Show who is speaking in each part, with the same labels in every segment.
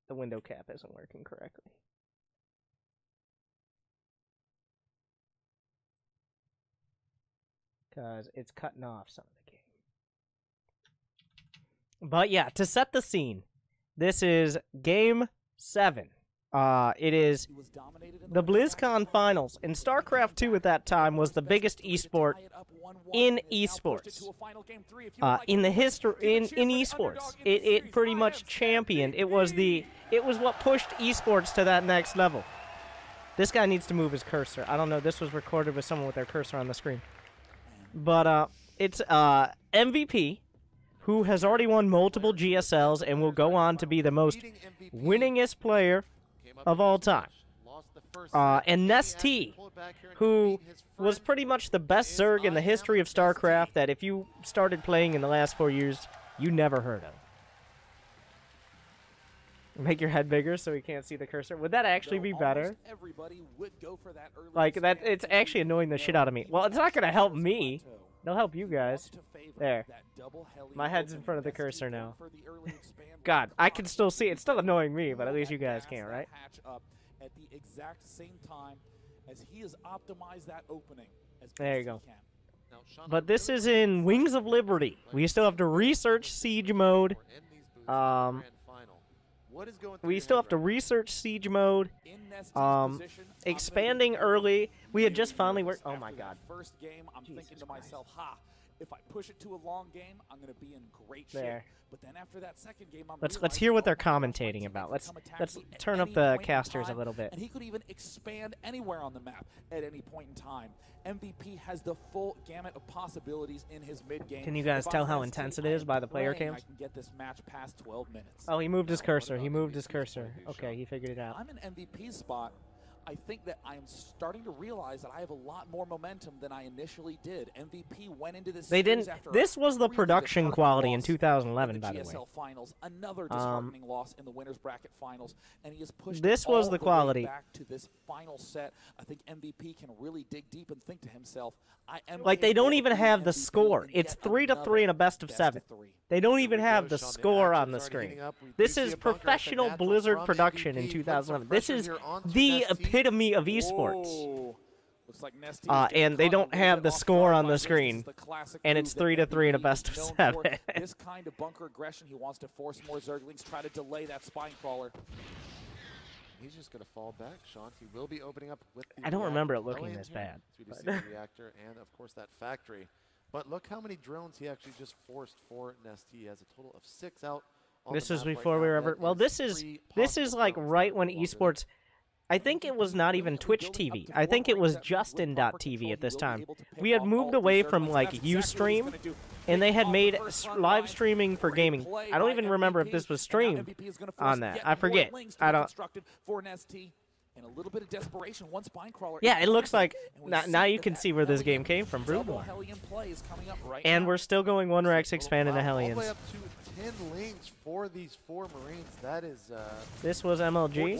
Speaker 1: the window cap isn't working correctly. Because it's cutting off some of the game. But yeah, to set the scene, this is Game 7. It is the BlizzCon Finals, and Starcraft 2 at that time was the biggest esport in esports. In the history, in esports, it pretty much championed. It was what pushed esports to that next level. This guy needs to move his cursor. I don't know. This was recorded with someone with their cursor on the screen. But it's MVP, who has already won multiple GSLs and will go on to be the most winningest player of all time. And IMNestea, who was pretty much the best Zerg in the history of StarCraft that if you started playing in the last 4 years, you never heard of. Make your head bigger so we can't see the cursor. Would that actually be better? Like, that, it's actually annoying the shit out of me. Well, it's not going to help me. It'll help you guys. There. My head's in front of the cursor now. God, I can still see it. It's still annoying me, but at least you guys can, right?
Speaker 2: At the exact same time as he has optimized that opening.
Speaker 1: There you go. But this is in Wings of Liberty. We still have to research siege mode. We still have to research siege mode. Expanding early. We had just finally worked. Oh my God.
Speaker 2: First game, I'm thinking to myself, if I push it to a long game, I'm going to be in great shape.
Speaker 1: There.
Speaker 2: But then after that second game,
Speaker 1: let's hear what they're commentating about. Let's turn up the casters a little bit.
Speaker 2: And he could even expand anywhere on the map at any point in time. MVP has the full gamut of possibilities in his mid game.
Speaker 1: Can you guys tell how intense it is by the player cams?
Speaker 2: I can get this match past 12 minutes.
Speaker 1: Oh, he moved his cursor. He moved his cursor. Okay, he figured it out.
Speaker 2: I'm in MVP's spot. I think that I am starting to realize that I have a lot more momentum than I initially did. MVP went into this.
Speaker 1: They didn't. This was the production quality in 2011, by the way.
Speaker 2: GSL finals, another disheartening loss in the winners bracket finals, and he has pushed.
Speaker 1: This was the quality.
Speaker 2: Back to this final set. I think MVP can really dig deep and think to himself, "I am."
Speaker 1: Like they don't even have the score. It's 3-3 in a best of 7. They don't even have the score on the screen. This is professional Blizzard production in 2011. This is the epitome of esports. And they don't have the score on the screen. And it's 3-3 in a best of 7.
Speaker 2: This kind of bunker aggression, he wants to force more Zerglings, try to delay that spine crawler.
Speaker 3: He's just going to fall back, Sean. He will be opening up with the
Speaker 1: I don't remember it looking this bad.
Speaker 3: So the reactor and, of course, that factory. But look how many drones he actually just forced for IMNestea. He has a total of 6 out.
Speaker 1: This was before we were ever. Well, this is like right when esports. I think it was not even Twitch TV. I think it was Justin.tv at this time. We had moved away from like Ustream, and they had made live streaming for gaming. I don't even remember if this was streamed on that. I forget. I don't.
Speaker 2: And a little bit of desperation, one spine crawler.
Speaker 1: Yeah, it looks like now you can see where this game came from, Brutal. And we're still going 1-Rex expanding the Hellions.
Speaker 3: All the way up to 10 links for these 4 Marines. That is.
Speaker 1: This was MLG?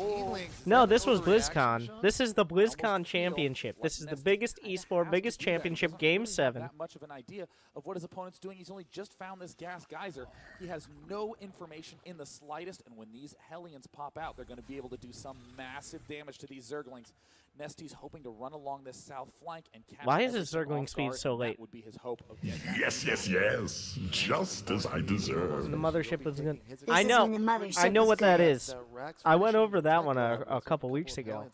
Speaker 1: No, this was BlizzCon. This is the BlizzCon Championship. This is the biggest esport, biggest championship, Game 7.
Speaker 2: Not much of an idea of what his opponent's doing. He's only just found this gas geyser. He has no information in the slightest, and when these Hellions pop out, they're going to be able to do some massive damage to these Zerglings. IMNestea's hoping to run along this south flank and catch.
Speaker 1: Why is his Zergling speed so late?
Speaker 2: Would be his hope of
Speaker 4: yes. Just as I deserve.
Speaker 1: The mothership was good. I know what that is. I went over that one a couple weeks ago.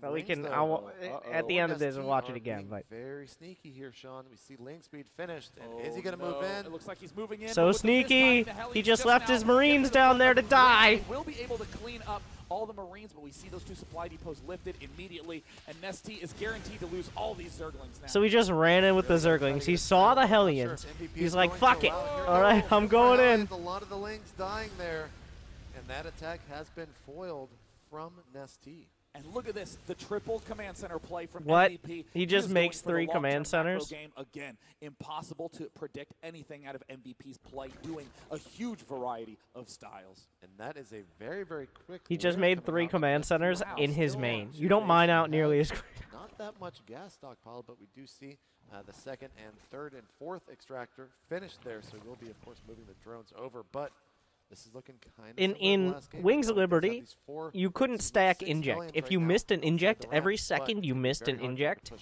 Speaker 1: But we can. At the end of this, we'll watch it again. But
Speaker 3: very sneaky here, Sean. We see lane speed finished, and is he going to move in?
Speaker 2: It looks like he's moving in.
Speaker 1: So sneaky. He just left his Marines down there to die.
Speaker 2: Will be able to clean up all the Marines, but we see those 2 supply depots lifted immediately, and IMNestea is guaranteed to lose all these Zerglings now.
Speaker 1: So he just ran in with the Zerglings. He saw the Hellions. He's like, fuck it. All right, I'm going in.
Speaker 3: A lot of the links dying there, and that attack has been foiled from IMNestea.
Speaker 2: And look at this, the triple command center play from
Speaker 1: what?
Speaker 2: MVP.
Speaker 1: He just makes 3 command centers?
Speaker 2: Game again. Impossible to predict anything out of MVP's play, doing a huge variety of styles.
Speaker 3: And that is a very, very quick.
Speaker 1: He just made 3 command centers in his main. You don't mine out nearly as quick.
Speaker 3: Not that much gas stockpile, but we do see the 2nd and 3rd and 4th extractor finished there. So we'll be, of course, moving the drones over. But This is looking kind of
Speaker 1: in Wings of Liberty, you couldn't stack inject. If you missed an inject, every second you missed an inject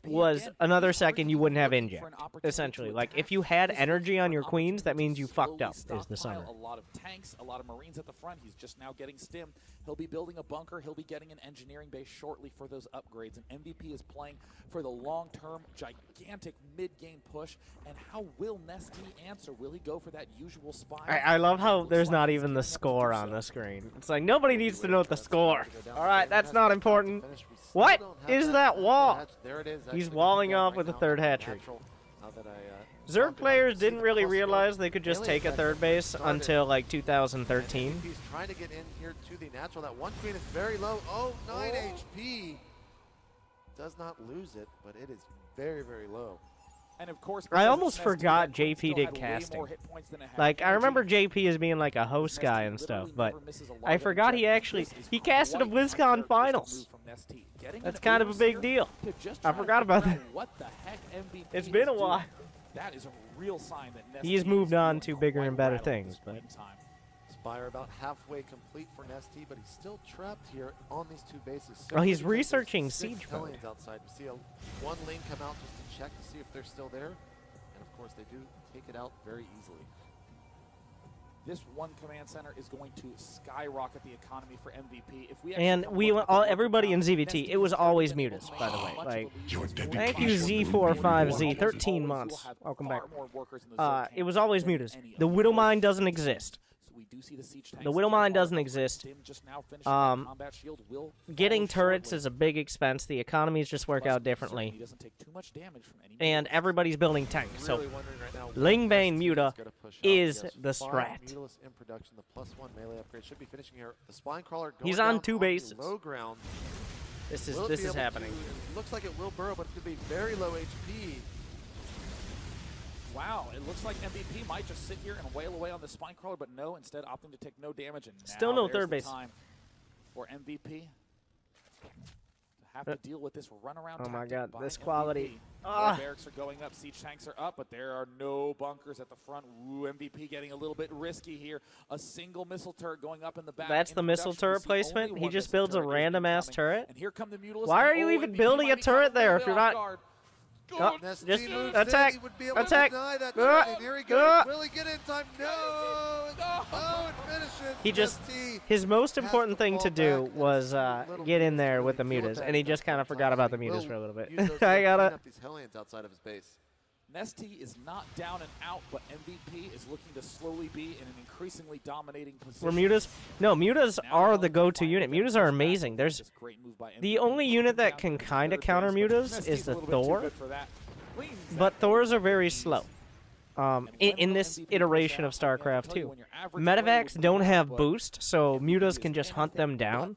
Speaker 1: was another second you wouldn't have inject, essentially. Like, if you had energy on your queens, that means you fucked up, is the summer.
Speaker 2: A lot of tanks, a lot of Marines at the front. He's just now getting stim. He'll be building a bunker. He'll be getting an engineering base shortly for those upgrades. And MVP is playing for the long-term, gigantic mid-game push. And how will IMNestea answer? Will he go for that usual spy?
Speaker 1: I love how there's not even the score on the screen. It's like, nobody needs to know the score. Alright, that's not important. What is that wall? He's walling off with a third hatchery. Zerg players didn't really realize they could just take a third base until like 2013.
Speaker 3: He's trying to get in here to the natural. That one queen is very low. Oh, 9 HP. Does not lose it, but it is very, very low.
Speaker 2: And of course,
Speaker 1: I almost forgot JP did casting. Like, I remember JP as being like a host guy and stuff, but I forgot he casted a Blizzcon finals. That's kind of a big deal. I forgot about that. It's been a while.
Speaker 2: That is a real sign that
Speaker 1: he's moved on to bigger and better things, but
Speaker 3: Spire about halfway complete for IMNestea, but he's still trapped here on these two bases.
Speaker 1: Well, he's researching siege mode.
Speaker 3: Outside. We see one lane come out just to check to see if they're still there, and of course they do take it out very easily.
Speaker 2: This one command center is going to skyrocket the economy for MVP. If we
Speaker 1: everybody in ZVT, it was always Mutas, by the way. Like, thank you Z45Z, 13 months. Welcome back. It was always Mutas. The Widow Mine doesn't exist. The Widow Mine doesn't exist. Getting turrets is a big expense. The economies just work out differently. And everybody's building tanks. So, Lingbane Muta is the strat. He's on 2 bases. This is happening.
Speaker 3: Looks like it will burrow, but it could be very low HP.
Speaker 2: Wow, it looks like MVP might just sit here and wail away on the spine crawler, but no, instead opting to take no damage. And
Speaker 1: still no third base.
Speaker 2: Time for MVP to have to deal with this runaround.
Speaker 1: Oh my God, this quality.
Speaker 2: Barracks are going up, siege tanks are up, but there are no bunkers at the front. Ooh, MVP getting a little bit risky here. A single missile turret going up in the back.
Speaker 1: That's the missile turret placement. He just builds a random ass turret.
Speaker 2: And here come the Mutalisks.
Speaker 1: Why are you even building a turret there if you're not? Oh, just attack! Attack!
Speaker 3: Here he goes. Will he get in time? No! Oh, it finishes.
Speaker 1: He just, his most important thing to do was get in there with the Mutas, and he just kind of forgot about the Mutas for a little bit. I got it.
Speaker 3: These Hellions outside of his base.
Speaker 2: IMNestea is not down and out, but MVP is looking to slowly be in an increasingly dominating position.
Speaker 1: For Mutas? No, Mutas are the go-to unit. Mutas are amazing. There's the only unit that can kind of counter Mutas is the Thor, but Thors are very slow. In this iteration of StarCraft 2. Medivacs don't have boost, so Mutas can just hunt them down.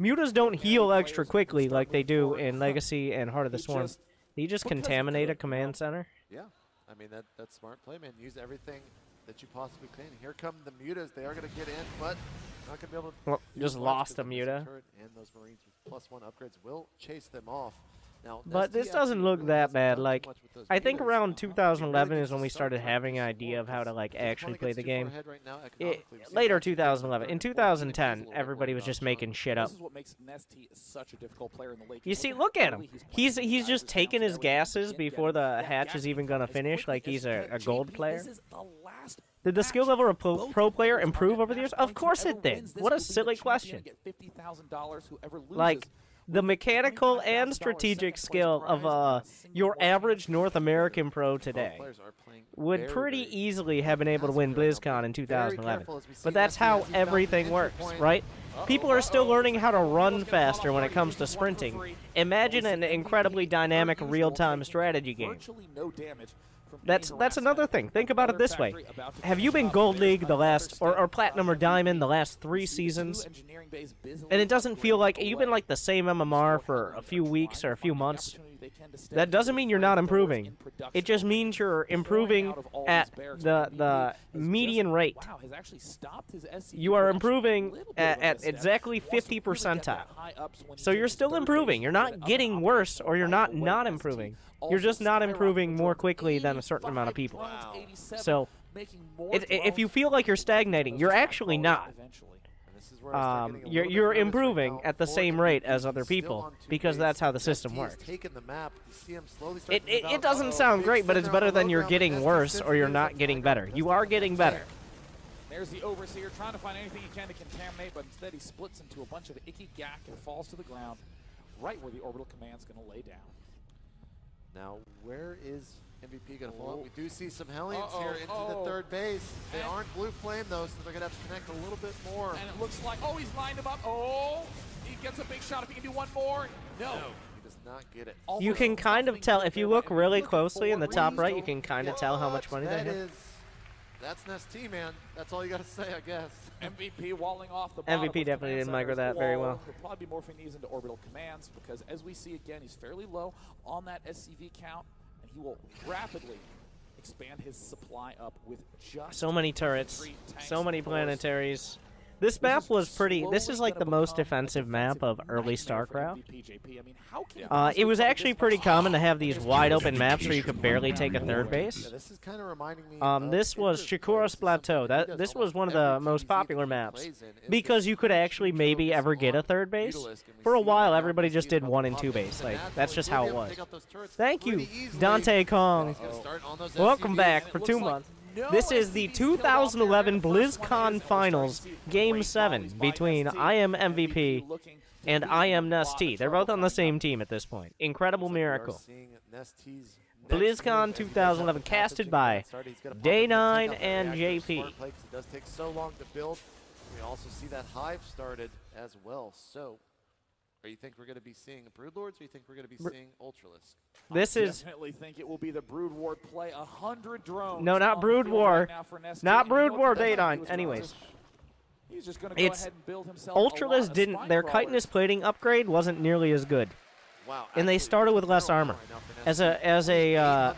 Speaker 1: Mutas don't heal extra quickly like they do in Legacy and Heart of the Swarm. He just contaminate a command center.
Speaker 3: Yeah, I mean that's smart play, man. Use everything that you possibly can. Here come the Mutas. They are going to get in, but not going to be able to.
Speaker 1: Well, just lost a Muta.
Speaker 3: And those Marines with +1 upgrades will chase them off. Now,
Speaker 1: but this doesn't look that bad. Like, I think around 2011 is when we started having an idea of how to like actually play the game. Later 2011. In 2010, everybody was just making shit up. You see, look at him. He's just taking his gases before the hatch is even gonna finish. Like he's a gold player. Did the skill level of pro player improve over the years? Of course it did. What a silly question. Like, the mechanical and strategic skill of your average North American pro today would pretty easily have been able to win BlizzCon in 2011. But that's how everything works, right? People are still learning how to run faster when it comes to sprinting. Imagine an incredibly dynamic real-time strategy game. That's another thing. Think about it this way. Have you been Gold League the last, or Platinum or Diamond the last 3 seasons? And it doesn't feel like, you've been like the same MMR for a few weeks or a few months. That doesn't mean you're not improving. It just means you're improving at the median rate. You are improving at exactly 50 percentile. So you're still improving. You're not getting worse, or you're not improving. You're just not improving more quickly than a certain amount of people. So
Speaker 2: making more
Speaker 1: if you feel like you're stagnating, you're actually not.
Speaker 2: Eventually.
Speaker 1: You're improving at the same rate as other people because that's how the system works. It doesn't sound great, but it's better than you're getting worse or you're not getting better. You are getting better.
Speaker 2: There's the Overseer trying to find anything he can to contaminate, but instead he splits into a bunch of icky gack and falls to the ground right where the orbital command's going to lay down.
Speaker 3: Now, where is MVP going to fall out? We do see some Hellions here into the third base. They aren't blue flame, though, so they're going to have to connect a little bit more.
Speaker 2: And it looks like, he's lined him up. He gets a big shot. If he can do one more, no.
Speaker 3: He does not get it.
Speaker 1: You can kind of tell, if you look really closely in the top right, you can kind of tell how much money they have.
Speaker 3: That's IMNestea, man. That's all you got to say, I guess.
Speaker 2: MVP walling off the bottom.
Speaker 1: MVP definitely didn't micro that very well.
Speaker 2: He'll probably be morphing these into orbital commands because, as we see again, he's fairly low on that SCV count, and he will rapidly expand his supply up with just
Speaker 1: so many turrets, so many planetaries. This map was pretty. This is like the most defensive map of early StarCraft. It was actually pretty common to have these wide open maps where you could barely take a third base.
Speaker 3: This is kind of reminding me.
Speaker 1: This was Chikura's Plateau. This was one of the most popular maps because you could actually maybe ever get a third base. For a while, everybody just did 1 and 2 base. Like that's just how it was. Thank you, Dante Kong. Welcome back for 2 months. This is the 2011 Blizzcon Finals, Game 7, between IMMvP and IMNestea. They're both on the same team at this point. Incredible miracle. BlizzCon 2011, casted by Day9 and JP.
Speaker 3: It does take so long to build. We also see that Hive started as well. So, do you think we're going to be seeing Brood Lords, or do you think we're going to be seeing Ultralisk?
Speaker 1: This is.
Speaker 2: I definitely think it will be the Brood War play. 100 drones.
Speaker 1: No, not Brood War. Not Brood War, Day9. Anyways.
Speaker 2: He's just going to go ahead and build himself.
Speaker 1: Ultralisk didn't. Their chitinous plating upgrade wasn't nearly as good.
Speaker 3: Wow.
Speaker 1: And they started with less armor. As a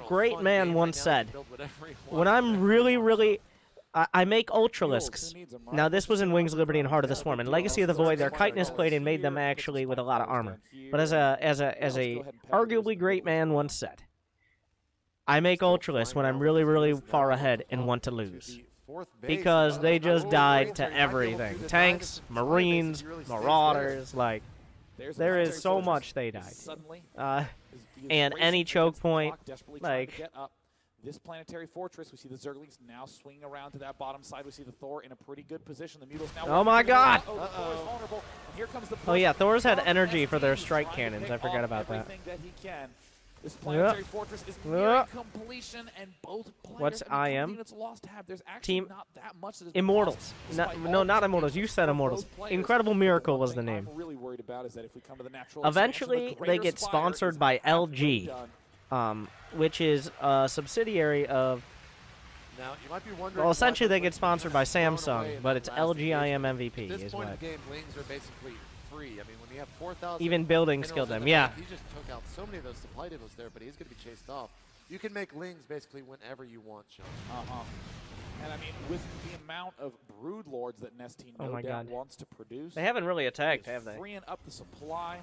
Speaker 1: great man once said, when I'm really I make Ultralisks. Now, this was in Wings of Liberty and Heart of the Swarm. In Legacy of the Void, their chitinous plating made them actually with a lot of armor. But as a arguably great man once said, I make Ultralisks when I'm really far ahead and want to lose. Because they just died to everything. Tanks, Marines, Marauders, like, there is so much they died. And any choke point, like...
Speaker 2: This planetary fortress, we see the Zerglings now swinging around to that bottom side. We see the Thor in a pretty good position. The Mutals now.
Speaker 1: Oh my God!
Speaker 2: Thor is vulnerable. And here comes the
Speaker 1: oh yeah, Thor's had energy for their strike cannons. I forgot about that.
Speaker 2: That he can. This planetary fortress is nearing completion, and both players.
Speaker 1: What's IM?
Speaker 2: Units lost have. There's actually
Speaker 1: Team
Speaker 2: not that much that
Speaker 1: Immortals. No, not Immortals. You said Immortals. Incredible Miracle was the name.
Speaker 2: I'm really worried about is that if we come to the natural.
Speaker 1: Eventually, they get sponsored by LG. Which is a subsidiary of...
Speaker 3: Now, you might be wondering,
Speaker 1: well, essentially they get sponsored by Samsung, but it's LG IMMvP.
Speaker 3: At this point in the game, Lings are basically free. I mean, when you have 4,000...
Speaker 1: Even buildings killed them, yeah.
Speaker 3: He just took out so many of those supply depots there, but he's going to be chased off. You can make Lings basically whenever you want, Sean.
Speaker 2: And I mean, with the amount of Brood Lords that IMNestea no doubt wants to produce...
Speaker 1: They haven't really attacked, have they?
Speaker 2: Freeing up the supply...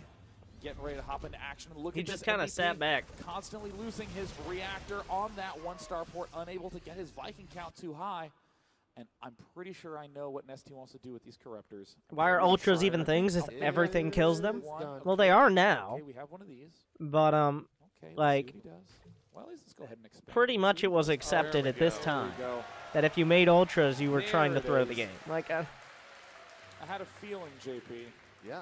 Speaker 2: Getting ready to hop into action. Look
Speaker 1: he
Speaker 2: at
Speaker 1: just kind of sat back.
Speaker 2: Constantly losing his reactor on that 1 starport, unable to get his Viking count too high. And I'm pretty sure I know what IMNestea wants to do with these corruptors.
Speaker 1: Why are Ultras even things if everything kills them? Well, they are now.
Speaker 2: Okay, we have one of these.
Speaker 1: But, like,
Speaker 2: well, let's go ahead and expand.
Speaker 1: pretty much it was accepted at this time that if you made Ultras, you were trying to throw the game. Like,
Speaker 2: I had a feeling, JP.
Speaker 3: Yeah.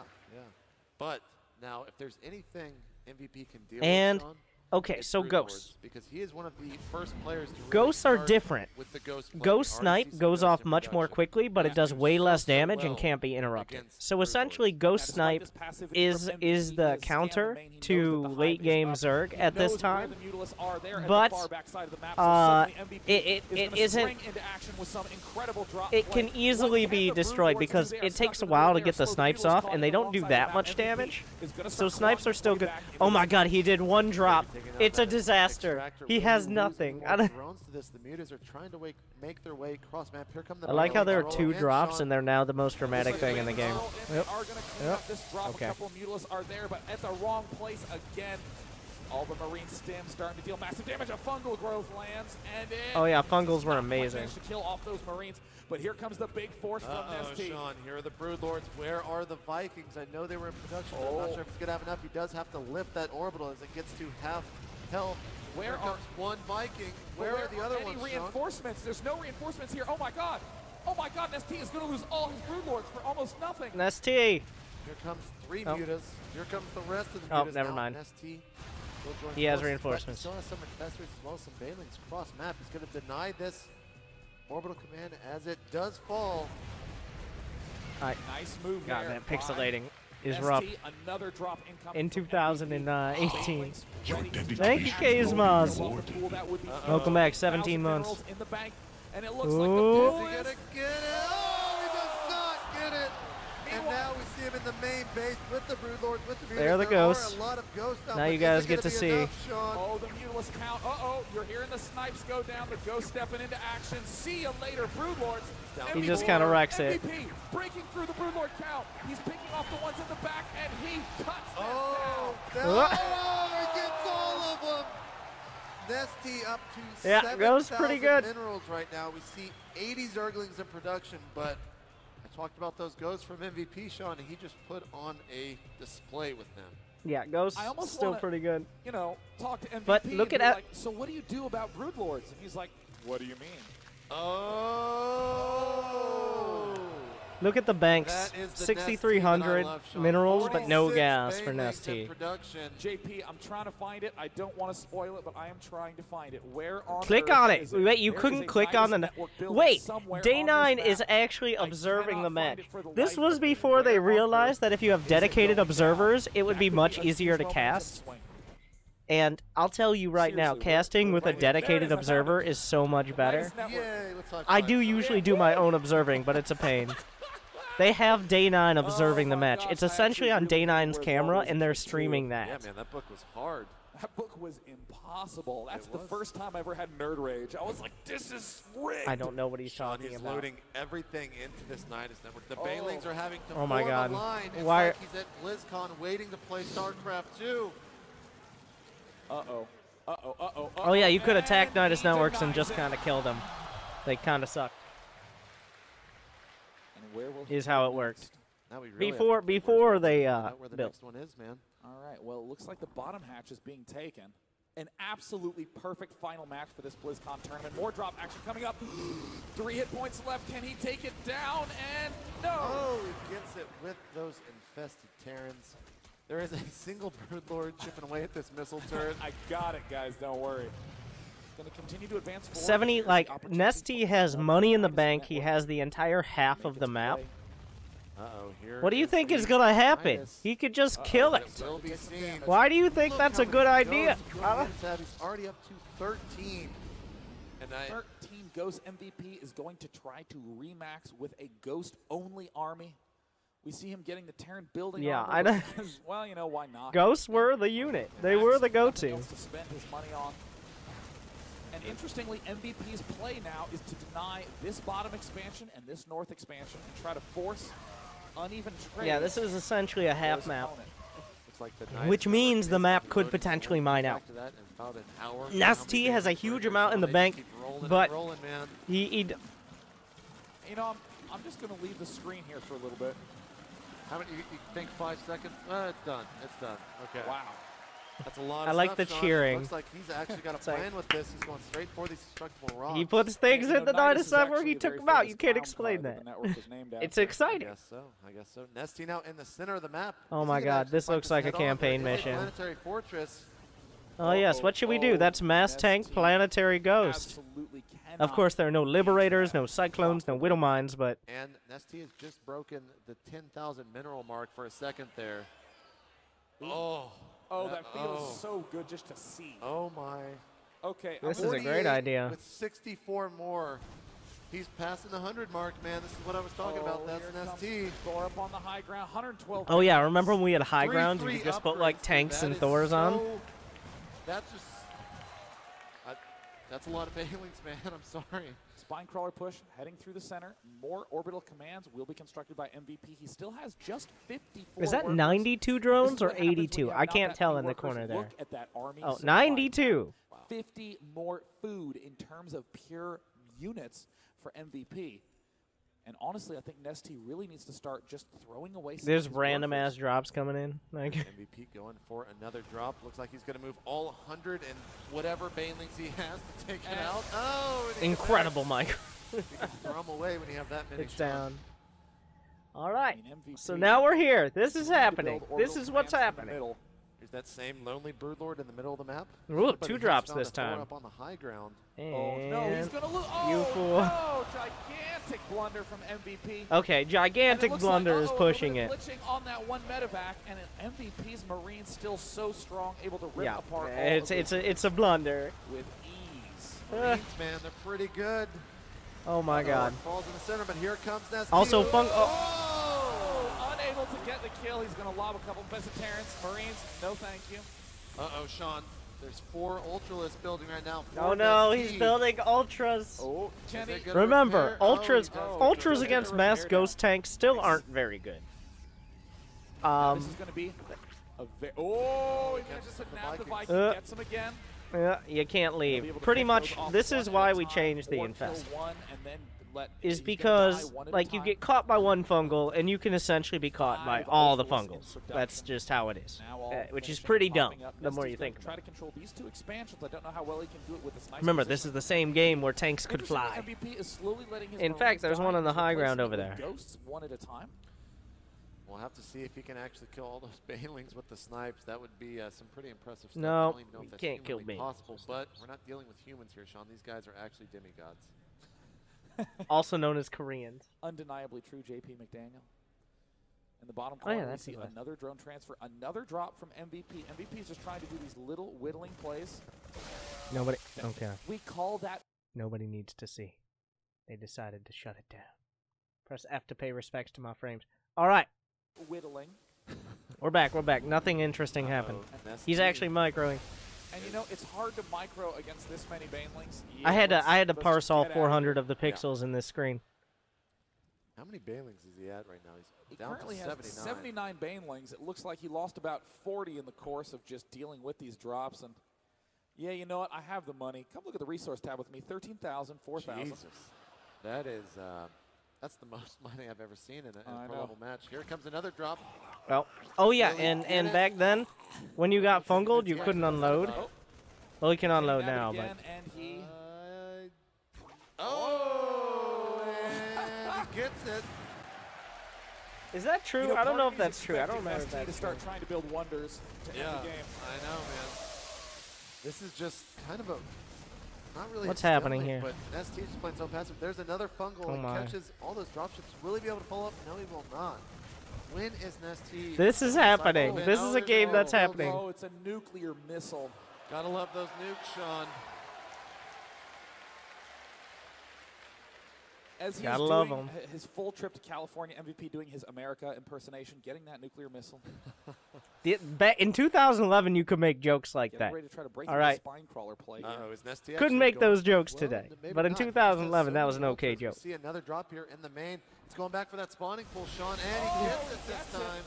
Speaker 3: But... Now, if there's anything MVP can deal
Speaker 1: with,
Speaker 3: Sean,
Speaker 1: okay, so Ghosts.
Speaker 3: Because he is one of the first players to really
Speaker 1: Ghosts are different.
Speaker 3: With the
Speaker 1: Ghost Snipe goes off much more quickly, but it does way less damage and can't be interrupted. So essentially, Ghost Snipe is the counter to late game Zerg at this time. But it isn't. It can easily be destroyed because it takes a while to get the snipes off, and they don't do that much damage. So snipes are still good. Oh my God, he did 1 drop. It's a disaster. He has nothing. I like how there are 2 drops and they're now the most dramatic thing in the game. Yep.
Speaker 2: A couple of Mutalists are there, but at the wrong place again. All the marine stims starting to deal massive damage. A fungal growth lands, and
Speaker 1: Oh yeah, fungals were amazing.
Speaker 2: Managed to kill off those marines, but here comes the big force from IMNestea.
Speaker 3: Sean, here are the Broodlords. Where are the Vikings? I know they were in production, but I'm not sure if he's going to have enough. He does have to lift that orbital as it gets to half health. Where comes one Viking? Where are the other ones, Sean?
Speaker 2: Reinforcements? There's no reinforcements here. Oh my god! Oh my god, IMNestea is going to lose all his Broodlords for almost nothing.
Speaker 1: IMNestea.
Speaker 3: Here comes 3 mutas. Here comes the rest of the mutas.
Speaker 1: Oh, never mind.
Speaker 3: IMNestea will join
Speaker 1: He has
Speaker 3: forces,
Speaker 1: reinforcements.
Speaker 3: He still has some infestors as well as some Banelings cross map. He's going to deny this orbital command as it does fall.
Speaker 2: Nice move
Speaker 1: God,
Speaker 2: there.
Speaker 1: that pixelating is
Speaker 2: IMNestea,
Speaker 1: rough.
Speaker 2: Another drop
Speaker 1: In 2018.
Speaker 4: Your
Speaker 1: Thank you, Kazmaz. Welcome back, 17 months.
Speaker 2: In the bank, and it looks
Speaker 1: Ooh.
Speaker 2: like
Speaker 3: Is he gonna get it? Oh, he does not get it. And now we see him in the main base with the Broodlords, with the mutas.
Speaker 1: There are the ghosts.
Speaker 3: A lot of ghosts out,
Speaker 1: Now
Speaker 3: but
Speaker 1: you guys
Speaker 3: is it
Speaker 1: get
Speaker 3: gonna
Speaker 1: to
Speaker 3: be
Speaker 1: see.
Speaker 3: enough, Sean?
Speaker 2: Oh, the mutalist count. Uh-oh, you're hearing the snipes go down. The ghost stepping into action. See you later, Broodlords.
Speaker 1: He just kind of wrecks it.
Speaker 2: MVP breaking through the Broodlord count. He's picking off the ones in the back, and he cuts them down.
Speaker 3: He gets all of them. IMNestea up to
Speaker 1: Yeah, goes pretty good.
Speaker 3: minerals right now. We see 80 Zerglings in production, but I talked about those ghosts from MVP, Sean, and he just put on a display with them.
Speaker 1: Yeah, Ghost
Speaker 2: I almost
Speaker 1: still
Speaker 2: wanna,
Speaker 1: pretty good.
Speaker 2: You know, talk to MVP.
Speaker 1: But look
Speaker 2: and
Speaker 1: at
Speaker 2: be like, so what do you do about Broodlords? And he's like, what do you mean?
Speaker 3: Oh!
Speaker 1: Look at the banks.
Speaker 3: That is the
Speaker 1: 6,300
Speaker 3: IMNestea that I love, Sean.
Speaker 1: minerals, but no
Speaker 3: 46
Speaker 1: gas for
Speaker 3: Banelings in
Speaker 1: IMNestea.
Speaker 3: production.
Speaker 2: JP, I'm trying to find it. I don't want to spoil it, but I am trying to find it. Where on
Speaker 1: Click
Speaker 2: Earth
Speaker 1: on it.
Speaker 2: is
Speaker 1: Wait, you
Speaker 2: There
Speaker 1: couldn't
Speaker 2: is a
Speaker 1: click on the...
Speaker 2: network building
Speaker 1: Wait,
Speaker 2: somewhere
Speaker 1: Day
Speaker 2: on
Speaker 1: 9
Speaker 2: this
Speaker 1: is
Speaker 2: map.
Speaker 1: actually
Speaker 2: I
Speaker 1: observing
Speaker 2: cannot
Speaker 1: the
Speaker 2: find
Speaker 1: match.
Speaker 2: it for the
Speaker 1: This
Speaker 2: life
Speaker 1: was
Speaker 2: of me.
Speaker 1: before they
Speaker 2: Where on
Speaker 1: realized
Speaker 2: Earth
Speaker 1: that if you have
Speaker 2: is it
Speaker 1: dedicated
Speaker 2: going
Speaker 1: observers,
Speaker 2: down?
Speaker 1: it would
Speaker 2: That
Speaker 1: be
Speaker 2: could
Speaker 1: much
Speaker 2: a
Speaker 1: easier to
Speaker 2: huge momentum
Speaker 1: cast.
Speaker 2: swing.
Speaker 1: And I'll tell you right now,
Speaker 2: Seriously,
Speaker 1: casting
Speaker 2: we're
Speaker 1: with a
Speaker 2: right there.
Speaker 1: dedicated
Speaker 2: There it is, I found
Speaker 1: observer
Speaker 2: it.
Speaker 1: is so much better.
Speaker 2: Latest network.
Speaker 3: Yay, let's high
Speaker 1: I
Speaker 3: five.
Speaker 1: do usually do my own observing, but it's a pain. They have Day 9 observing the
Speaker 2: my
Speaker 1: match.
Speaker 2: gosh,
Speaker 1: It's
Speaker 2: I
Speaker 1: essentially on
Speaker 2: actually
Speaker 1: Day
Speaker 2: really
Speaker 1: 9's
Speaker 2: where
Speaker 1: camera,
Speaker 2: Bubbles
Speaker 1: and they're
Speaker 2: is too.
Speaker 1: streaming
Speaker 3: Yeah,
Speaker 1: that.
Speaker 3: man, that book was hard.
Speaker 2: That book was impossible. That's
Speaker 3: It
Speaker 2: the
Speaker 3: was.
Speaker 2: first time I ever had nerd rage. I was like, this is rigged.
Speaker 1: I don't know what he's
Speaker 3: Sean,
Speaker 1: talking
Speaker 3: he's
Speaker 1: about.
Speaker 3: loading everything into this Nidus network. The Banelings are having to
Speaker 1: Oh my
Speaker 3: form
Speaker 1: God.
Speaker 3: a line. It's
Speaker 1: Why-
Speaker 3: like he's at BlizzCon waiting to play Starcraft 2.
Speaker 2: Uh-oh. Uh-oh, uh-oh,
Speaker 1: Oh yeah, you could attack
Speaker 2: and
Speaker 1: Nidus
Speaker 2: he
Speaker 1: Networks and
Speaker 2: denies
Speaker 1: just
Speaker 2: it.
Speaker 1: kind of kill them. They kind of suck,
Speaker 2: And where will
Speaker 1: is
Speaker 2: he
Speaker 1: how
Speaker 2: go
Speaker 1: it worked.
Speaker 2: next?
Speaker 3: Now we really
Speaker 1: Before-
Speaker 3: have to keep
Speaker 1: before
Speaker 3: working
Speaker 1: they,
Speaker 3: on where the
Speaker 1: built.
Speaker 3: next one is, man.
Speaker 2: All right, well, it looks like the bottom hatch is being taken. An absolutely perfect final match for this BlizzCon tournament. More drop action coming up. 3 hit points left. Can he take it down? And no!
Speaker 3: Oh, he gets it with those infested Terrans. There is a single Broodlord chipping away at this missile turret.
Speaker 2: I got it, guys. Don't worry. Going to continue to advance forward.
Speaker 1: 70,
Speaker 2: Here's
Speaker 1: like,
Speaker 2: the opportunity
Speaker 1: IMNestea
Speaker 2: for
Speaker 1: has
Speaker 2: one
Speaker 1: money in the
Speaker 2: Nidus
Speaker 1: bank. He
Speaker 2: network
Speaker 1: has the entire half
Speaker 2: to
Speaker 1: of
Speaker 2: make
Speaker 1: the
Speaker 2: its
Speaker 1: map.
Speaker 2: play.
Speaker 3: Uh-oh, here
Speaker 1: What do you
Speaker 3: is
Speaker 1: think is
Speaker 3: the
Speaker 1: going to happen?
Speaker 3: Nidus.
Speaker 1: He could just kill it.
Speaker 3: Will be seen.
Speaker 1: Why do you think
Speaker 3: Look
Speaker 1: that's
Speaker 3: how
Speaker 1: a good
Speaker 3: many
Speaker 1: idea?
Speaker 3: ghosts going into that. He's already up to 13. And
Speaker 2: 13 Ghost MVP is going to try to remax with a Ghost-only army. We see him getting the Terran building
Speaker 1: Yeah,
Speaker 2: armor
Speaker 1: I know.
Speaker 2: because, well, you know, why not?
Speaker 1: Ghosts were the unit. They were the
Speaker 2: Nothing
Speaker 1: go-to.
Speaker 2: else to spend his money on. And interestingly, MVP's play now is to deny this bottom expansion and this north expansion and try to force uneven trades.
Speaker 1: Yeah, this is essentially a
Speaker 2: for
Speaker 1: half
Speaker 2: his
Speaker 1: map.
Speaker 2: opponent.
Speaker 3: looks like the Nidus
Speaker 1: Which
Speaker 3: network
Speaker 1: means the
Speaker 3: is
Speaker 1: map could
Speaker 3: reloading.
Speaker 1: potentially mine out.
Speaker 3: Back to that and found an hour.
Speaker 1: IMNestea has a huge amount in the bank,
Speaker 3: Keep rolling and
Speaker 1: but
Speaker 3: rolling, man.
Speaker 1: he
Speaker 2: You know, I'm just going to leave the screen here for a little bit.
Speaker 3: How many? You think 5 seconds? It's done. It's done. Okay.
Speaker 2: Wow.
Speaker 3: That's a lot.
Speaker 1: I
Speaker 3: of
Speaker 1: like
Speaker 3: stuff,
Speaker 1: the
Speaker 3: Sean.
Speaker 1: cheering.
Speaker 3: Looks like he's actually got a
Speaker 1: It's like-
Speaker 3: plan with this. He's going straight for these destructible rocks.
Speaker 1: he puts things
Speaker 2: You know,
Speaker 1: in the
Speaker 2: Nidus
Speaker 1: Nidus
Speaker 2: is
Speaker 1: network.
Speaker 2: actually
Speaker 1: He
Speaker 2: a
Speaker 1: took
Speaker 2: very
Speaker 1: them out.
Speaker 2: famous
Speaker 1: You can't
Speaker 2: clown
Speaker 1: explain
Speaker 2: car
Speaker 1: that.
Speaker 2: the network is named
Speaker 1: It's
Speaker 2: after.
Speaker 3: I
Speaker 1: exciting.
Speaker 3: guess so. I guess so. IMNestea now in the center of the map.
Speaker 1: Oh
Speaker 3: Is
Speaker 1: my
Speaker 3: he gonna
Speaker 1: God,
Speaker 3: actually
Speaker 1: this
Speaker 3: fight
Speaker 1: looks like a
Speaker 3: head on, or
Speaker 1: campaign
Speaker 3: is it
Speaker 1: mission.
Speaker 3: Planetary Fortress.
Speaker 1: Oh yes, what should we do? That's Mass Tank
Speaker 2: IMNestea
Speaker 1: Planetary Ghost.
Speaker 2: Absolutely cannot.
Speaker 1: Of course, there are no Liberators, no Cyclones, no Widow Mines, but
Speaker 3: And IMNestea has just broken the 10,000 mineral mark for a second there. Oh.
Speaker 2: Oh, that feels
Speaker 3: oh.
Speaker 2: so good just to see.
Speaker 3: Oh my.
Speaker 2: Okay,
Speaker 1: This
Speaker 2: I'm
Speaker 1: is
Speaker 2: gonna-
Speaker 1: a great
Speaker 3: 48
Speaker 1: idea.
Speaker 3: With 64 more. He's passing the 100 mark, man. This is what I was talking about. That's
Speaker 2: here comes
Speaker 3: IMNestea.
Speaker 2: Thor up on the high ground, 112.
Speaker 1: oh yeah, remember when we had high ground? You
Speaker 3: 3-3
Speaker 1: could just put like
Speaker 3: upgrades.
Speaker 1: tanks
Speaker 3: That
Speaker 1: and
Speaker 3: is
Speaker 1: Thors on.
Speaker 3: so- That's just. That's a lot of Banelings, man. I'm sorry.
Speaker 2: spine crawler push heading through the center. More orbital commands will be constructed by MVP. He still has just 54
Speaker 1: Is that
Speaker 2: workers.
Speaker 1: 92 drones or 82? I can't tell in the corner there.
Speaker 2: Look at that army.
Speaker 1: Oh, 92.
Speaker 2: 50 more food in terms of pure units for MVP. And honestly, I think IMNestea really needs to start just throwing away some
Speaker 1: There's
Speaker 2: of his
Speaker 1: random
Speaker 2: workers.
Speaker 1: ass drops coming in. Like
Speaker 3: MVP going for another drop. Looks like he's going to move all 100 and whatever banelings he has to take it out. Oh, and
Speaker 1: incredible, Mike.
Speaker 3: You can throw him away when you have that many
Speaker 1: It's
Speaker 3: shots.
Speaker 1: down. All right.
Speaker 2: I mean, MVP
Speaker 1: So now we're here. This is
Speaker 2: to build
Speaker 1: happening.
Speaker 2: orbital
Speaker 1: This is what's
Speaker 2: commands in the
Speaker 1: happening.
Speaker 2: middle.
Speaker 3: Here's that same lonely broodlord in the middle of the map.
Speaker 1: Ooh,
Speaker 3: But
Speaker 1: 2
Speaker 3: he has
Speaker 1: drops
Speaker 3: found
Speaker 1: this
Speaker 3: a Thor
Speaker 1: time.
Speaker 3: up on the high ground.
Speaker 1: And
Speaker 2: Oh no, he's gonna lose. Oh
Speaker 1: you fool.
Speaker 2: no, gigantic blunder from MVP.
Speaker 1: Okay,
Speaker 2: And it
Speaker 1: gigantic
Speaker 2: looks
Speaker 1: blunder
Speaker 2: like,
Speaker 1: is
Speaker 2: uh-oh,
Speaker 1: pushing
Speaker 2: a
Speaker 1: it.
Speaker 2: little bit of glitching on that one medevac, and an MVP's Marine still so strong, able to rip
Speaker 1: Yeah,
Speaker 2: apart all
Speaker 1: it's a blunder.
Speaker 2: with ease.
Speaker 3: Marines, man, they're pretty good.
Speaker 1: Oh my God.
Speaker 3: Falls in the center, but here comes IMNestea.
Speaker 1: Also,
Speaker 2: Unable to get the kill. He's going to lob a couple Terrans. Marines, no thank you.
Speaker 3: Uh-oh, Sean. There's 4 Ultralists building right now.
Speaker 1: Oh no, he's building ultras.
Speaker 2: Oh, Kenny.
Speaker 1: Remember, ultras
Speaker 2: does
Speaker 1: against
Speaker 2: repair
Speaker 1: mass
Speaker 2: down.
Speaker 1: ghost tanks still aren't very good.
Speaker 2: Now this is going to be a he manages to nab the Viking, gets him again.
Speaker 1: Yeah, you can't
Speaker 2: He'll
Speaker 1: leave.
Speaker 2: be able to
Speaker 1: Pretty
Speaker 2: pick
Speaker 1: much,
Speaker 2: those off
Speaker 1: this
Speaker 2: one
Speaker 1: is
Speaker 2: at
Speaker 1: why
Speaker 2: a
Speaker 1: we
Speaker 2: time,
Speaker 1: changed the
Speaker 2: or kill
Speaker 1: infest.
Speaker 2: one and then
Speaker 1: Is
Speaker 2: he's gonna
Speaker 1: because,
Speaker 2: die one at a
Speaker 1: like, you
Speaker 2: time.
Speaker 1: get caught by one fungal, and you can essentially be caught by
Speaker 2: 5
Speaker 1: all the
Speaker 2: Ultralists in
Speaker 1: fungals.
Speaker 2: production.
Speaker 1: That's just how it is,
Speaker 2: Now all
Speaker 1: which is
Speaker 2: finishing
Speaker 1: pretty
Speaker 2: and
Speaker 1: dumb,
Speaker 2: popping up.
Speaker 1: the more
Speaker 2: IMNestea's
Speaker 1: you
Speaker 2: gonna
Speaker 1: think
Speaker 2: try
Speaker 1: about
Speaker 2: to control these 2 expansions. I don't know how well he can do it with the sniper
Speaker 1: Remember, this
Speaker 2: position.
Speaker 1: is the same game where tanks could
Speaker 2: Interestingly,
Speaker 1: fly.
Speaker 2: MVP is slowly letting his
Speaker 1: In
Speaker 2: Marines
Speaker 1: fact, there's
Speaker 2: die
Speaker 1: one on
Speaker 2: and
Speaker 1: the
Speaker 2: he's
Speaker 1: high ground
Speaker 2: replacing
Speaker 1: over
Speaker 2: it with
Speaker 1: there.
Speaker 2: Ghosts one at a time.
Speaker 3: We'll have to see if he can actually kill all those banelings with the snipes. That would be some pretty impressive stuff.
Speaker 1: No,
Speaker 3: I don't even know
Speaker 1: you
Speaker 3: if that's
Speaker 1: can't kill
Speaker 3: humanly
Speaker 1: banelings
Speaker 3: possible, but we're not dealing with humans here, Sean. These guys are actually demigods.
Speaker 1: Also known as Koreans.
Speaker 2: Undeniably true, JP McDaniel. In the bottom
Speaker 1: Oh, yeah,
Speaker 2: corner, we
Speaker 1: that's
Speaker 2: see
Speaker 1: the best.
Speaker 2: another drone transfer, another drop from MVP. MVP is just trying to do these little whittling plays.
Speaker 1: Nobody. Okay.
Speaker 2: We call that
Speaker 1: Nobody needs to see. They decided to shut it down. Press F to pay respects to my frames. All right,
Speaker 2: whittling.
Speaker 1: we're back. We're back. Nothing interesting happened. He's actually microing.
Speaker 2: And you know, it's hard to micro against this many banelings.
Speaker 1: I had to
Speaker 2: Let's
Speaker 1: parse
Speaker 2: just
Speaker 1: all
Speaker 2: get out
Speaker 1: 400
Speaker 2: here.
Speaker 1: of the pixels in this screen.
Speaker 3: How many banelings is he at right now?
Speaker 2: He
Speaker 3: He's down to
Speaker 2: currently has
Speaker 3: 79.
Speaker 2: 79 banelings. It looks like he lost about 40 in the course of just dealing with these drops. And yeah, you know what? I have the money. Come look at the resource tab with me. 13,000, 4,000.
Speaker 3: Jesus. That is, that's the most money I've ever seen in a pro-level match. Here comes another drop.
Speaker 1: Well, oh yeah,
Speaker 3: Really
Speaker 1: and
Speaker 3: get it?
Speaker 1: back then, when you got fungled, you couldn't unload.
Speaker 2: Oh,
Speaker 1: Well, you can unload
Speaker 2: nab it
Speaker 1: now,
Speaker 2: again,
Speaker 1: but
Speaker 2: and he
Speaker 3: and he gets it.
Speaker 1: is that true?
Speaker 2: You know,
Speaker 1: I don't
Speaker 2: part
Speaker 1: know
Speaker 2: of
Speaker 1: if
Speaker 2: me is
Speaker 1: that's true. I don't remember if
Speaker 2: expecting IMNestea
Speaker 1: that's
Speaker 2: to start
Speaker 1: true.
Speaker 2: trying to build wonders to end the game.
Speaker 3: I know, man. This is just kind of a not really.
Speaker 1: What's
Speaker 3: a
Speaker 1: happening
Speaker 3: stalemate,
Speaker 1: here?
Speaker 3: But ST just playing so passive. There's another fungal.
Speaker 1: Oh
Speaker 3: He
Speaker 1: my.
Speaker 3: catches all those dropships. Will he be able to pull up? No, he will not. When is IMNestea?
Speaker 1: This is happening. This is a game that's happening.
Speaker 2: Oh, it's a nuclear missile.
Speaker 3: Gotta love those nukes, Sean.
Speaker 2: As he's
Speaker 1: Gotta love
Speaker 2: doing
Speaker 1: him.
Speaker 2: his full trip to California, MVP doing his America impersonation, getting that nuclear missile.
Speaker 1: In 2011, you could make jokes like
Speaker 2: Getting
Speaker 1: that.
Speaker 2: ready to try to break
Speaker 1: All
Speaker 2: through
Speaker 1: right.
Speaker 2: the spine crawler play here.
Speaker 3: Is IMNestea
Speaker 1: Couldn't
Speaker 3: actually
Speaker 1: make
Speaker 3: going-
Speaker 1: those jokes
Speaker 3: Well,
Speaker 1: today,
Speaker 3: maybe
Speaker 1: but in
Speaker 3: not. He just
Speaker 1: 2011,
Speaker 3: has
Speaker 1: that
Speaker 3: so
Speaker 1: was an
Speaker 3: many
Speaker 1: okay
Speaker 3: ultras. We
Speaker 1: joke.
Speaker 3: see another drop here in the main. It's going back for that spawning pool, Sean, and he gets it this
Speaker 2: that's it.
Speaker 3: time.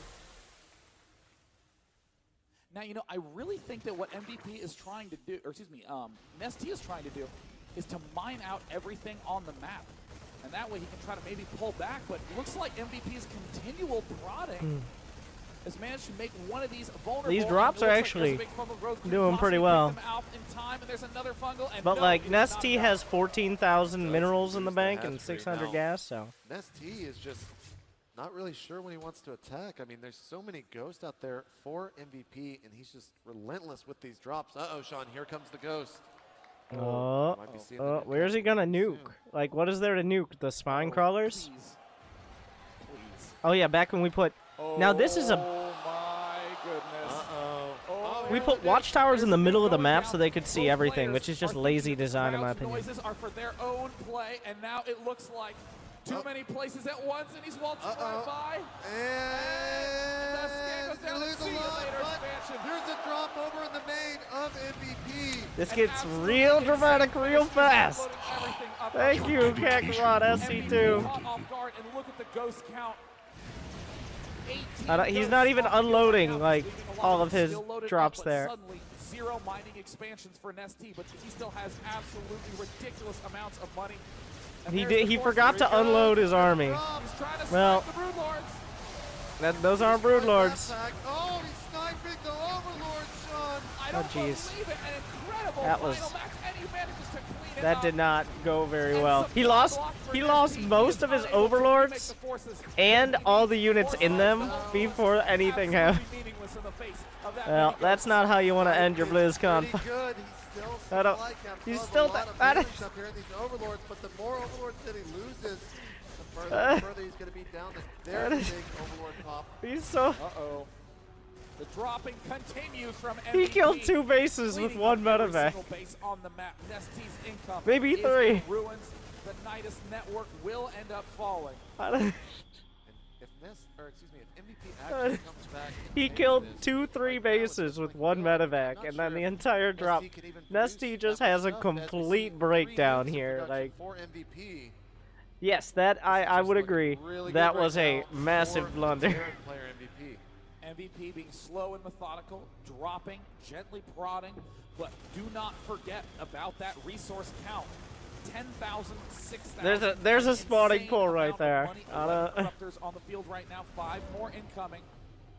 Speaker 2: Now, you know, I really think that what MVP is trying to do, or excuse me, IMNestea is trying to do, is to mine out everything on the map. And that way he can try to maybe pull back, but it looks like MVP's continual prodding has managed to make one of these vulnerable.
Speaker 1: These
Speaker 2: and
Speaker 1: drops
Speaker 2: it
Speaker 1: are
Speaker 2: looks like
Speaker 1: actually
Speaker 2: there's a big fungal growth. Could
Speaker 1: doing pretty
Speaker 2: possibly
Speaker 1: well.
Speaker 2: pick them out in time, and there's another fungal, and
Speaker 1: But
Speaker 2: no,
Speaker 1: like
Speaker 2: it is not
Speaker 1: IMNestea
Speaker 2: enough.
Speaker 1: has 14,000 minerals in the
Speaker 3: Boost
Speaker 1: bank
Speaker 3: the
Speaker 1: and
Speaker 3: hatch rate
Speaker 1: 600
Speaker 3: now.
Speaker 1: gas, so
Speaker 3: IMNestea is just not really sure when he wants to attack. I mean, there's so many ghosts out there for MVP, and he's just relentless with these drops. Uh-oh, Sean, here comes the ghost. Might be seeing the nuke
Speaker 1: where's he gonna
Speaker 3: coming
Speaker 1: nuke?
Speaker 3: soon.
Speaker 1: Like, what is there to nuke? The spine crawlers?
Speaker 2: Please. Please.
Speaker 1: Oh yeah, back when we put. Now this is a.
Speaker 2: Oh my goodness.
Speaker 3: Uh-oh.
Speaker 1: We put watchtowers in the middle of the map so they could see everything, which is just lazy design in my opinion.
Speaker 2: Noises are for their own play, and now it looks like too many places at once, and he's waltzing right by.
Speaker 3: And
Speaker 2: the scan goes down.
Speaker 3: lose
Speaker 2: See
Speaker 3: a
Speaker 2: you
Speaker 3: lot,
Speaker 2: later,
Speaker 3: but
Speaker 2: expansion.
Speaker 3: there's a drop over in the main of MVP.
Speaker 1: This
Speaker 2: An
Speaker 1: gets
Speaker 2: absolutely
Speaker 1: real
Speaker 2: insane
Speaker 1: dramatic
Speaker 2: finish.
Speaker 1: real
Speaker 2: He's
Speaker 1: fast.
Speaker 2: loading everything up.
Speaker 1: Thank you, Kakarot SC2.
Speaker 2: Caught off guard, and look at the ghost count.
Speaker 1: He's not even unloading like all of his drops there.
Speaker 2: Suddenly, 0 mining expansions for IMNestea, but he still has absolutely ridiculous amounts of money.
Speaker 1: He forgot to unload his army. Well, those aren't Broodlords.
Speaker 3: Oh, he's sniping the Overlord, Sean.
Speaker 1: Oh jeez. That did not go very well. He lost most of his Overlords and all the units in them before anything happened. Well, that's not how you want to end your BlizzCon. He's still that is
Speaker 3: Overlords, but the more Overlords that he loses, the further he's going to be down the very big Overlord pop.
Speaker 1: He's so
Speaker 2: the dropping continues from MVP.
Speaker 1: He killed 2 bases with 1 medevac. Maybe 3.
Speaker 2: Ruins. The Nidus network will end up falling.
Speaker 3: If MVP actually comes back,
Speaker 1: he killed 2-3 bases with 1 medevac, and then the entire drop. IMNestea just has a complete breakdown here. Like, yes, that I would agree. That was a massive blunder.
Speaker 2: MVP being slow and methodical, dropping, gently prodding, but do not forget about that resource count. 10,000, 6,000.
Speaker 1: There's a spawning pool right there.
Speaker 2: Corruptors on the field right now. 5 more incoming.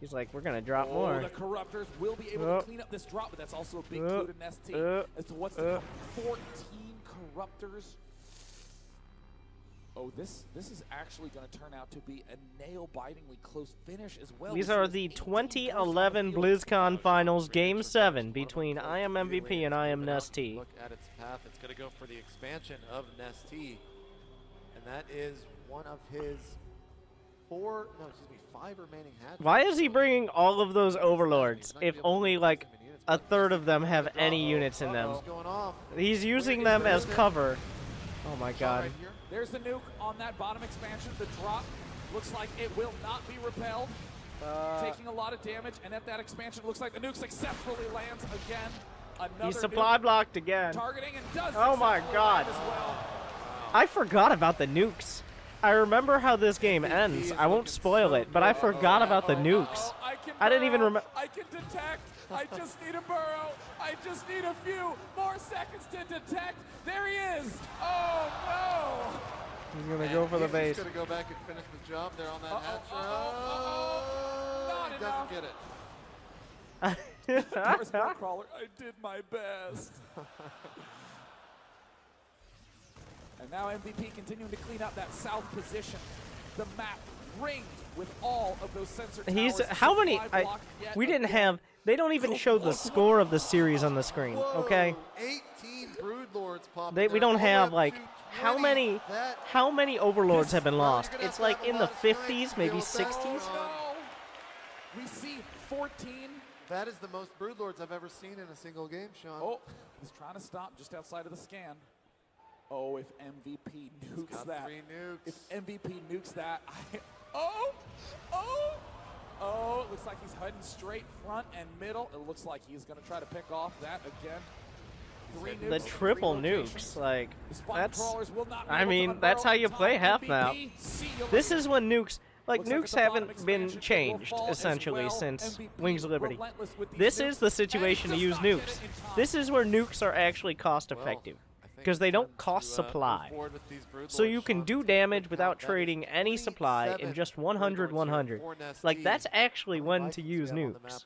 Speaker 1: He's like, we're gonna drop more.
Speaker 2: The Corruptors will be able to clean up this drop, but that's also a big clue to IMNestea as to what's to come. 14 Corruptors. Oh, this is actually going to turn out to be a nail-bitingly close finish as well.
Speaker 1: These are the 2011 BlizzCon Finals Game 7 between IMMvP and IMNestea.
Speaker 3: Look at its path. It's going to go for the expansion of IMNestea, and that is one of his 5 remaining hatches.
Speaker 1: Why is he bringing all of those Overlords if only like a third of them have any units in them? He's using them as cover. Oh my god.
Speaker 2: There's the nuke on that bottom expansion. The drop looks like it will not be repelled. Taking a lot of damage, and at that expansion, looks like the nuke successfully lands again. Another
Speaker 1: He's supply blocked again.
Speaker 2: Targeting and does
Speaker 1: oh my god.
Speaker 2: as well.
Speaker 1: I forgot about the nukes. I remember how this game ends. I won't spoil it, but I forgot about the nukes. I didn't even remember.
Speaker 2: I can detect. I just need a burrow. I just need a few more seconds to detect. There he is. Oh, no.
Speaker 1: He's going to go for the base.
Speaker 3: He's going to go back and finish the job there on that hatch.
Speaker 2: Not
Speaker 3: he doesn't get it.
Speaker 2: Crawler, I did my best. And now MVP continuing to clean up that south position. The map ringed with all of those sensor towers.
Speaker 1: How many? We didn't have. They don't even show the score of the series on the screen. Okay.
Speaker 3: 18 Broodlords popping.
Speaker 1: We don't have like how many Overlords have been lost. It's like in the 50s, maybe 60s.
Speaker 2: No. We see 14.
Speaker 3: That is the most Broodlords I've ever seen in a single game, Sean.
Speaker 2: Oh, he's trying to stop just outside of the scan. Oh, if MVP nukes that.
Speaker 3: 3 nukes.
Speaker 2: If MVP nukes that. Oh, it looks like he's heading straight front and middle. It looks like he's going to try to pick off that again. 3 nukes.
Speaker 1: The triple nukes, like, that's, I mean, that's how you play half map. This is when nukes, like, nukes haven't been changed, essentially, since Wings of Liberty. This is the situation to use nukes. This is where nukes are actually cost-effective, because they don't cost supply. So you can do damage without trading any supply in just 100-100. Like, that's actually when to use nukes.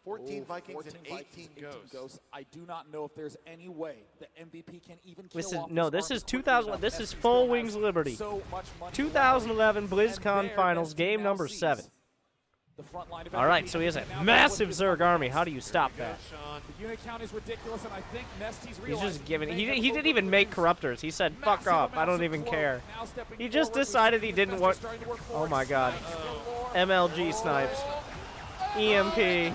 Speaker 3: 14 Vikings and 18 ghosts.
Speaker 2: I do not know if there's any way that MVP can even kill
Speaker 1: This is
Speaker 2: off
Speaker 1: no. This is 2000. This is full Wings of Liberty.
Speaker 2: So much money
Speaker 1: 2011 BlizzCon Finals, game number 7. All right, so he has a massive Zerg army. How do you stop that?
Speaker 2: The unit count is ridiculous, and I think Nestea's
Speaker 1: He's just giving. He didn't even make Corruptors. He said, "Fuck off. I don't even care." He just decided he didn't want. Oh my God. MLG snipes. EMP.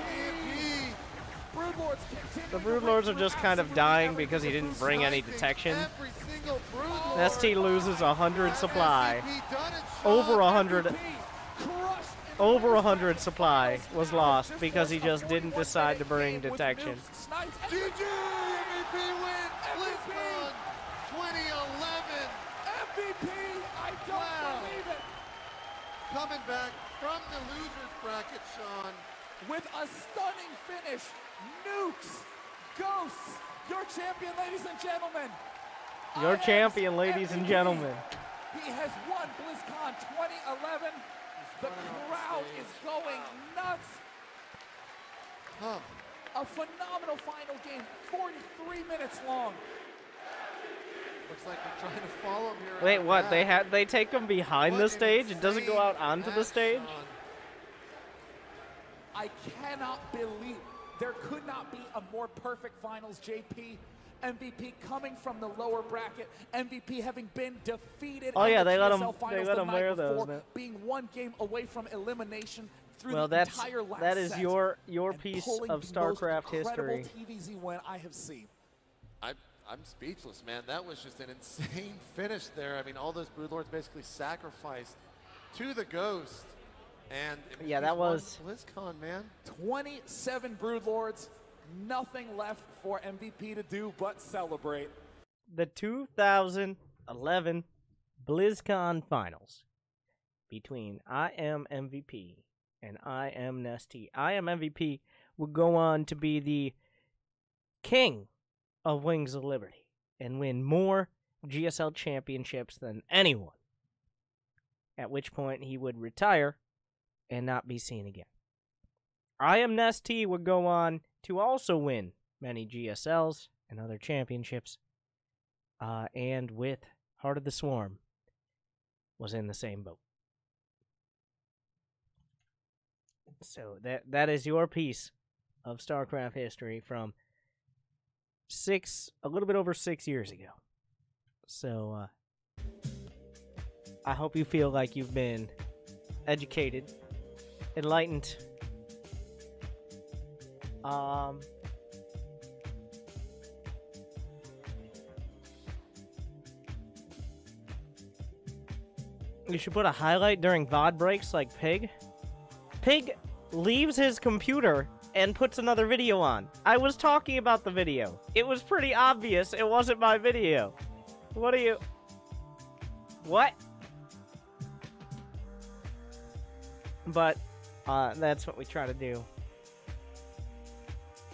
Speaker 1: The Broodlords are just kind of dying because he didn't bring any detection. IMNestea loses 100 supply. Over 100 supply was lost because he just didn't decide to bring detection.
Speaker 3: GG! MVP wins BlizzCon 2011! coming back from the loser's bracket, Sean.
Speaker 2: With a stunning finish, Nukes, Ghosts, your champion, ladies and gentlemen.
Speaker 1: Your champion, ladies and gentlemen.
Speaker 2: He has won BlizzCon 2011. The crowd is going nuts. A phenomenal final game, 43 minutes long.
Speaker 3: Looks like they're trying to follow him here.
Speaker 1: Wait, what? They take him behind the stage? It doesn't go out onto the stage?
Speaker 2: I cannot believe there could not be a more perfect finals, JP. MVP coming from the lower bracket. MVP having been defeated.
Speaker 1: Oh yeah,
Speaker 2: they
Speaker 1: let him
Speaker 2: the
Speaker 1: wear those.
Speaker 2: Being one game away from elimination through
Speaker 1: well,
Speaker 2: the entire last
Speaker 1: that is
Speaker 2: set,
Speaker 1: your piece of StarCraft history.
Speaker 2: TVZ win I have seen.
Speaker 3: I'm speechless, man. That was just an insane finish there. I mean, all those Broodlords basically sacrificed to the Ghost. And
Speaker 1: yeah, that was
Speaker 3: BlizzCon, man.
Speaker 2: 27 Broodlords. Nothing left for MVP to do but celebrate.
Speaker 1: The 2011 BlizzCon Finals between IMMvP and IMNestea. IMMvP would go on to be the king of Wings of Liberty and win more GSL championships than anyone, at which point he would retire and not be seen again. IMNestea would go on to also win many GSLs and other championships, and with Heart of the Swarm was in the same boat. So that is your piece of StarCraft history from a little bit over 6 years ago. So I hope you feel like you've been educated, enlightened. You should put a highlight during VOD breaks like Pig. Pig leaves his computer and puts another video on. I was talking about the video. It was pretty obvious it wasn't my video. What? But, that's what we try to do.